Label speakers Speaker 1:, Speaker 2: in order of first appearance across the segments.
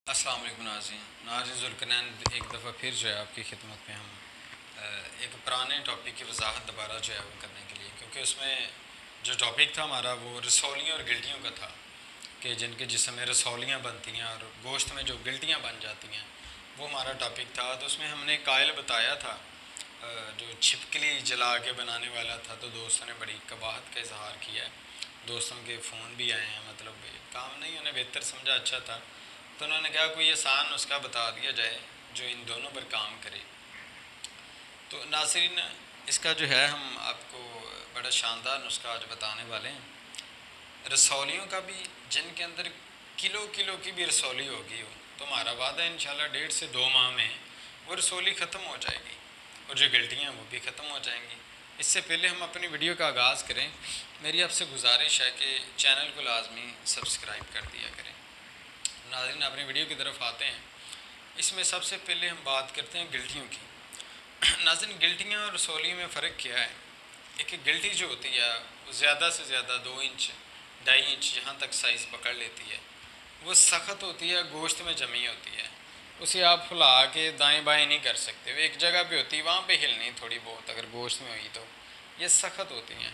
Speaker 1: السلام علیکم ناظرین ذوالقرنین ایک دفعہ پھر جو ہے آپ کی خدمت میں ہم ایک پرانے ٹاپک کی وضاحت دوبارہ جو ہے وہ کرنے کے لیے، کیونکہ اس میں جو ٹاپک تھا ہمارا وہ رسولیوں اور گلٹیوں کا تھا کہ جن کے جسم میں رسولیاں بنتی ہیں اور گوشت میں جو گلٹیاں بن جاتی ہیں، وہ ہمارا ٹاپک تھا۔ تو اس میں ہم نے قائل بتایا تھا جو چھپکلی جلا کے بنانے والا تھا، تو دوستوں نے بڑی قباحت کا اظہار کیا ہے، دوستوں کے فون بھی آئے ہیں، مطلب کام نہیں انہیں بہتر سمجھا، اچھا تھا، تو انہوں نے کہا کوئی آسان نسخہ بتا دیا جائے جو ان دونوں پر کام کرے۔ تو ناظرین اس کا جو ہے ہم آپ کو بڑا شاندار نسخہ آج بتانے والے ہیں، رسولیوں کا بھی، جن کے اندر کلو کلو کی بھی رسولی ہوگی ہو، تو ہمارا وعدہ ہے انشاءاللہ 1.5 سے 2 ماہ میں وہ رسولی ختم ہو جائے گی اور جو گلٹیاں ہیں وہ بھی ختم ہو جائیں گی۔ اس سے پہلے ہم اپنی ویڈیو کا آغاز کریں، میری آپ سے گزارش ہے کہ چینل کو لازمی سبسکرائب کر دیا کریں۔ ناظرین اپنی ویڈیو کی طرف آتے ہیں۔ اس میں سب سے پہلے ہم بات کرتے ہیں گلٹیوں کی۔ ناظرین گلٹیاں اور رسولیوں میں فرق کیا ہے؟ ایک گلٹی جو ہوتی ہے وہ زیادہ سے زیادہ 2 انچ 2.5 انچ جہاں تک سائز پکڑ لیتی ہے، وہ سخت ہوتی ہے، گوشت میں جمی ہوتی ہے، اسے آپ پھلا کے دائیں بائیں نہیں کر سکتے، وہ ایک جگہ پہ ہوتی ہے، وہاں پہ ہلنی تھوڑی بہت اگر گوشت میں ہوئی تو یہ سخت ہوتی ہیں۔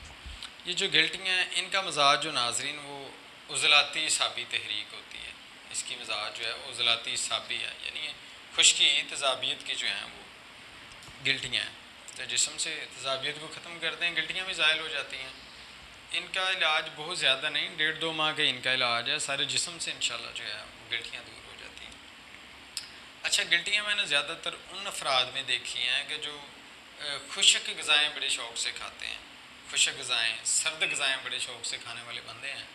Speaker 1: یہ جو گلٹیاں ہیں ان کا مزاج جو ناظرین وہ عضلاتی اعصابی تحریک ہوتی ہے، اس کی مزاج جو ہے وہ عضلاتی اعصابی ہے، یعنی خشکی تذابیت کی جو ہیں وہ گلٹیاں ہیں، تو جسم سے تذابیت کو ختم کرتے ہیں، گلٹیاں بھی زائل ہو جاتی ہیں۔ ان کا علاج بہت زیادہ نہیں، 1.5 2 ماہ کا ان کا علاج ہے، سارے جسم سے انشاءاللہ جو ہے وہ گلٹیاں دور ہو جاتی ہیں۔ اچھا گلٹیاں میں نے زیادہ تر ان افراد میں دیکھی ہیں کہ جو خشک غذائیں بڑے شوق سے کھاتے ہیں، خشک غذائیں، سرد غذائیں بڑے شوق سے کھانے والے بندے ہیں،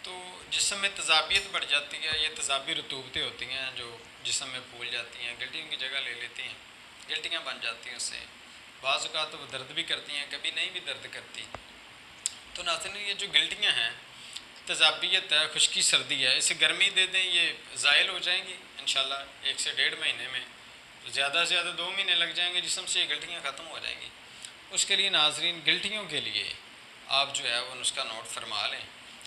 Speaker 1: تو جسم میں تذابیت بڑھ جاتی ہے، یہ تذابی رطوبتیں ہوتی ہیں جو جسم میں پھول جاتی ہیں، گلٹیوں کی جگہ لے لیتی ہیں، گلٹیاں بن جاتی ہیں اس سے۔ بعض اوقات تو وہ درد بھی کرتی ہیں، کبھی نہیں بھی درد کرتی۔ تو ناظرین یہ جو گلٹیاں ہیں، تذابیت ہے، خشکی سردی ہے، اسے گرمی دے دیں یہ زائل ہو جائیں گی انشاءاللہ 1 سے 1.5 مہینے میں، تو زیادہ سے زیادہ 2 مہینے لگ جائیں گے، جسم سے یہ گلٹیاں ختم ہو جائیں گی۔ اس کے لیے ناظرین گلٹیوں کے لیے آپ جو ہے وہ نسخہ نوٹ فرما لیں،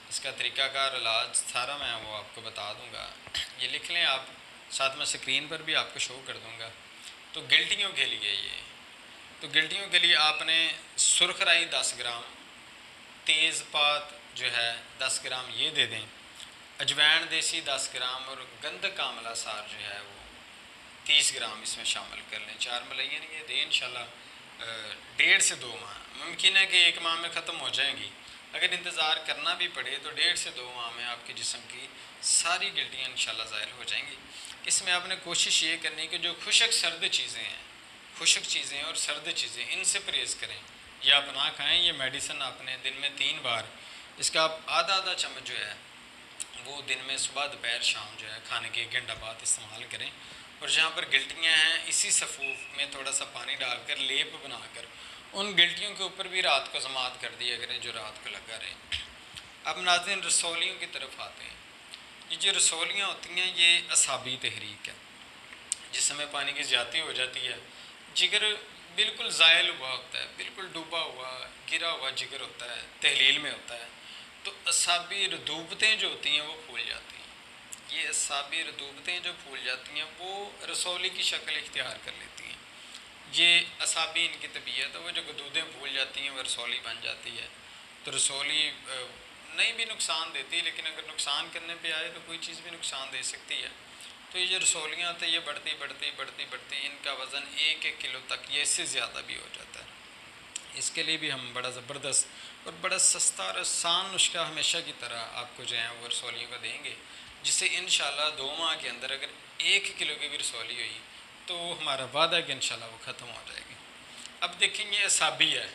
Speaker 1: اس کا طریقہ کار علاج سارا میں وہ آپ کو بتا دوں گا، یہ لکھ لیں آپ، ساتھ میں سکرین پر بھی آپ کو شو کر دوں گا۔ تو گلٹیوں کے لیے تو گلٹیوں کے لیے آپ نے سرخ رائی 10 گرام، تیز پات جو ہے 10 گرام یہ دے دیں، اجوائن دیسی 10 گرام، اور گندھک آملہ سار جو ہے وہ 30 گرام اس میں شامل کر لیں، 4 ملائیں یہ دیں انشاءاللہ 1.5 سے 2 ماہ، ممکن ہے کہ 1 ماہ میں ختم ہو جائیں گی، اگر انتظار کرنا بھی پڑے تو 1.5 سے 2 ماہ میں آپ کے جسم کی ساری گلٹیاں انشاءاللہ ظاہر ہو جائیں گی۔ اس میں آپ نے کوشش یہ کرنی کہ جو خشک سرد چیزیں ہیں، خشک چیزیں اور سرد چیزیں، ان سے پرہیز کریں، یہ آپ نہ کھائیں، یہ میڈیسن آپ نے دن میں 3 بار اس کا آپ آدھا چمچ جو ہے وہ دن میں صبح دوپہر شام جو ہے کھانے کے 1 گھنٹہ بعد استعمال کریں، اور جہاں پر گلٹیاں ہیں اسی صفوف میں تھوڑا سا پانی ڈال کر لیپ بنا کر ان گلٹیوں کے اوپر بھی رات کو ضماد کر دیا کریں جو رات کو لگا رہے۔ اب ناظرین رسولیوں کی طرف آتے ہیں۔ یہ جو رسولیاں ہوتی ہیں یہ اعصابی تحریک ہے، جسم میں پانی کی زیادتی ہو جاتی ہے، جگر بالکل زائل ہوا ہوتا ہے، بالکل ڈوبا ہوا گرا ہوا جگر ہوتا ہے، تحلیل میں ہوتا ہے، تو اعصابی رطوبتیں جو ہوتی ہیں وہ پھول جاتی ہیں، یہ اعصابی رطوبتیں جو پھول جاتی ہیں وہ رسولی کی شکل اختیار کر لیتی ہیں، یہ اعصابی ان کی طبیعت ہے، وہ جو گدودیں پھول جاتی ہیں وہ رسولی بن جاتی ہے۔ تو رسولی نہیں بھی نقصان دیتی، لیکن اگر نقصان کرنے پہ آئے تو کوئی چیز بھی نقصان دے سکتی ہے۔ تو یہ جو رسولیاں تھیں یہ بڑھتی ان کا وزن 1 1 کلو تک یا اس سے زیادہ بھی ہو جاتا ہے۔ اس کے لیے بھی ہم بڑا زبردست اور بڑا سستا اور آسان نسخہ ہمیشہ کی طرح آپ کو جو ہے وہ رسولیوں کا دیں گے، جس سے انشاءاللہ 2 ماہ کے اندر اگر 1 کلو کی بھی رسولی ہوئی تو ہمارا وعدہ ہے کہ انشاءاللہ وہ ختم ہو جائے گی۔ اب دیکھیں یہ اعصابی ہے،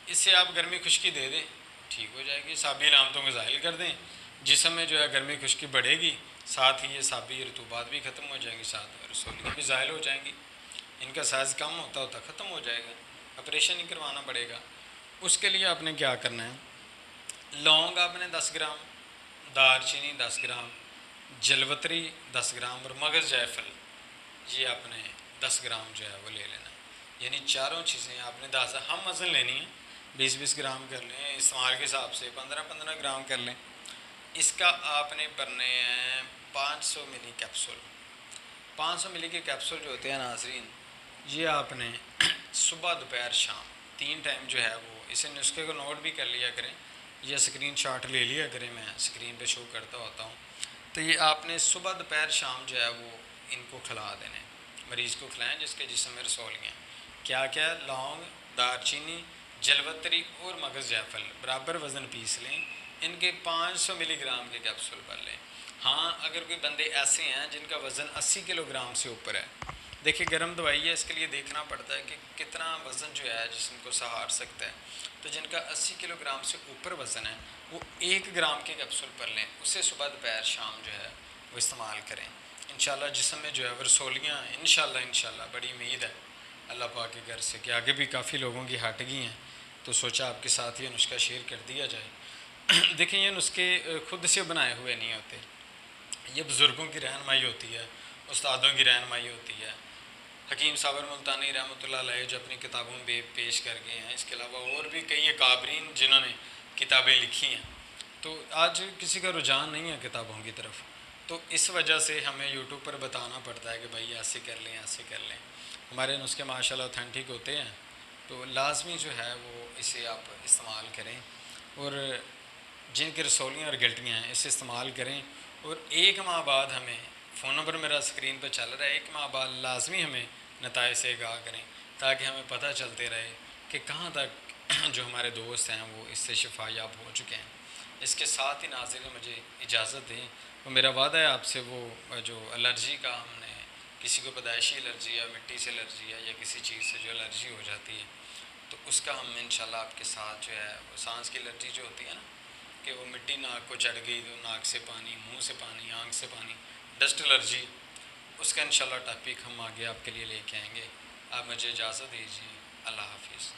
Speaker 1: اس سے آپ گرمی خشکی دے دیں ٹھیک ہو جائے گی، اعصابی علامتوں کو ظاہر کر دیں، جسم میں جو ہے گرمی خشکی بڑھے گی، ساتھ ہی یہ اعصابی رطوبات بھی ختم ہو جائیں گی، ساتھ رسولیاں بھی ظاہر ہو جائیں گی، ان کا سائز کم ہوتا ختم ہو جائے گا، آپریشن نہیں کروانا پڑے گا۔ اس کے لیے آپ نے کیا کرنا ہے، لونگ آپ نے 10 گرام، دار چینی 10 گرام، جلوتری 10 گرام، اور مغز جائفل یہ آپ نے 10 گرام جو ہے وہ لے لینا ہے، یعنی چاروں چیزیں آپ نے 10، ہم وزن لینی ہے 20 20 گرام کر لیں، استعمال کے حساب سے 15 15 گرام کر لیں۔ اس کا آپ نے بھرنے ہیں 500 ملی کیپسول. 500 ملی کے کیپسول جو ہوتے ہیں ناظرین، یہ آپ نے صبح دوپہر شام 3 ٹائم جو ہے وہ اسے نسخے کو نوٹ بھی کر لیا کریں یا اسکرین شاٹ لے لیا کریں، میں اسکرین پہ شو کرتا ہوتا ہوں. تو یہ آپ نے صبح دوپہر شام جو ہے وہ ان کو کھلا دینے، مریض کو کھلائیں جس کے جسم میں رسولیاں. کیا کیا؟ لونگ، دار چینی، جلوتری اور مغز جیفل برابر وزن پیس لیں، ان کے 500 ملی گرام کے کیپسول بھر لیں. ہاں اگر کوئی بندے ایسے ہیں جن کا وزن 80 کلو گرام سے اوپر ہے، دیکھیں گرم دوائی ہے، اس کے لیے دیکھنا پڑتا ہے کہ کتنا وزن جو ہے جسم کو سہار سکتا ہے. تو جن کا 80 کلو گرام سے اوپر وزن ہے وہ 1 گرام کے کیپسول پر لیں، اسے صبح دوپہر شام جو ہے وہ استعمال کریں. انشاءاللہ جسم میں جو ہے وہ رسولیاں انشاءاللہ بڑی امید ہے اللہ پاک کے گھر سے کہ آگے بھی کافی لوگوں کی ہٹ گئی ہیں، تو سوچا آپ کے ساتھ یہ نسخہ شیئر کر دیا جائے. دیکھیں یہ نسخے خود سے بنائے ہوئے نہیں ہوتے، یہ بزرگوں کی رہنمائی ہوتی ہے، استادوں کی رہنمائی ہوتی ہے. حکیم صابر ملتانی رحمۃ اللہ علیہ جو اپنی کتابوں میں پیش کر گئے ہیں، اس کے علاوہ اور بھی کئی اکابرین جنہوں نے کتابیں لکھی ہیں. تو آج کسی کا رجحان نہیں ہے کتابوں کی طرف، تو اس وجہ سے ہمیں یوٹیوب پر بتانا پڑتا ہے کہ بھائی ایسے کر لیں ایسے کر لیں. ہمارے نسخے ماشاء اللہ اوتھینٹک ہوتے ہیں، تو لازمی جو ہے وہ اسے آپ استعمال کریں، اور جن کی رسولیاں اور گلٹیاں ہیں اسے استعمال کریں. اور 1 ماہ بعد ہمیں، فون نمبر میرا اسکرین پہ چل رہا ہے، 1 ماہ بعد لازمی ہمیں نتائج سے آگاہ کریں تاکہ ہمیں پتہ چلتے رہے کہ کہاں تک جو ہمارے دوست ہیں وہ اس سے شفا یاب ہو چکے ہیں. اس کے ساتھ ہی ناظرین مجھے اجازت دیں، وہ میرا وعدہ ہے آپ سے، وہ جو الرجی کا ہم نے کسی کو پیدائشی الرجی یا مٹی سے الرجی ہے یا کسی چیز سے جو الرجی ہو جاتی ہے، تو اس کا ہم انشاءاللہ آپ کے ساتھ جو ہے وہ سانس کی الرجی جو ہوتی ہے نا، کہ وہ مٹی ناک کو چڑھ گئی تو ناک سے پانی، منہ سے پانی، آنکھ سے پانی، ڈسٹ الرجی، اس کا انشاءاللہ ٹاپک ہم آگے آپ کے لیے لے کے آئیں گے. آپ مجھے اجازت دیجیے. اللہ حافظ.